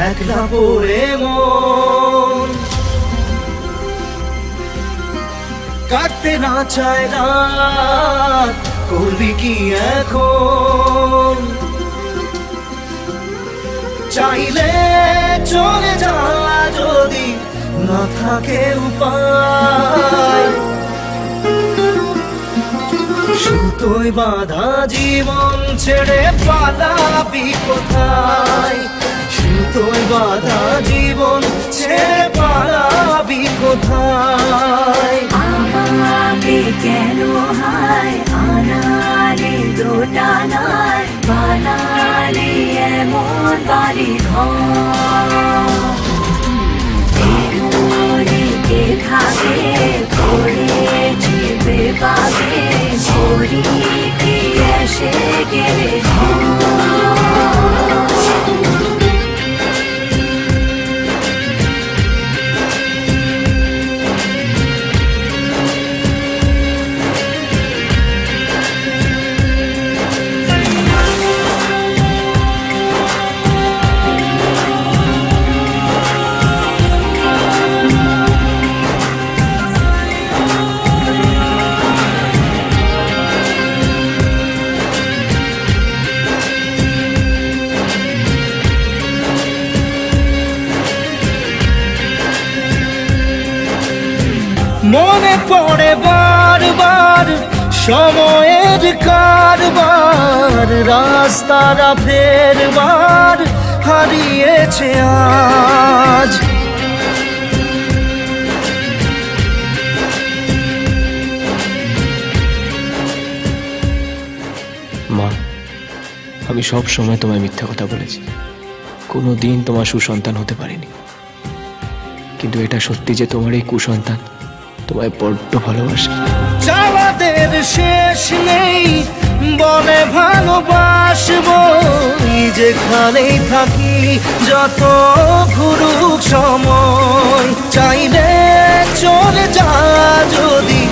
একলা পড়ে মন কাটতে না চায় রাত, করবি কি এখন? চাইলে চলে যা যদি না থাকে উপায়, সুতোয় বাঁধা জীবন ছেড়ে পালাবি কোথায়? সুতোয় বাঁধা জীবন ছেড়ে পালাবি কোথায়? আমাকে কেন হায় আনালি দোটানায় বানালি এমন বাড়ি ঘর, কে থাকে পড়েছি বেপাবে ভরি কি এসে গেলে মনে পড়ে বারবার সময়ের কারবার, রাস্তারা ফেরবার হারিয়েছে আজ। মা, আমি সব সময় তোমায় মিথ্যা কথা বলেছি, কোনো দিন তোমার সুসন্তান হতে পারিনি, কিন্তু এটা সত্যি যে তোমার এই কুসন্তান তোমায় বড্ড ভালোবাসে। চাওয়াদের শেষ নেই, বলে ভালোবাসবো যেখানেই থাকি, যত ঘুরুক সময়। চাইলে চলে যা যদি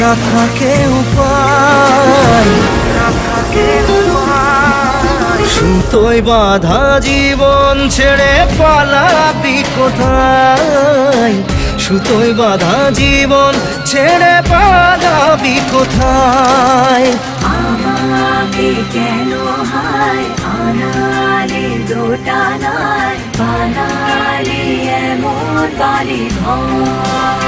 না থাকে উপায়, না থাকে উপায়। সুতোয় বাঁধা জীবন ছেড়ে পালাবি কোথায়? সুতোয় বাঁধা জীবন ছেড়ে পালাবি কোথায়? আমাকে কেন হায় আনালি দোটানায় বানালি এমন বাড়ি ঘর,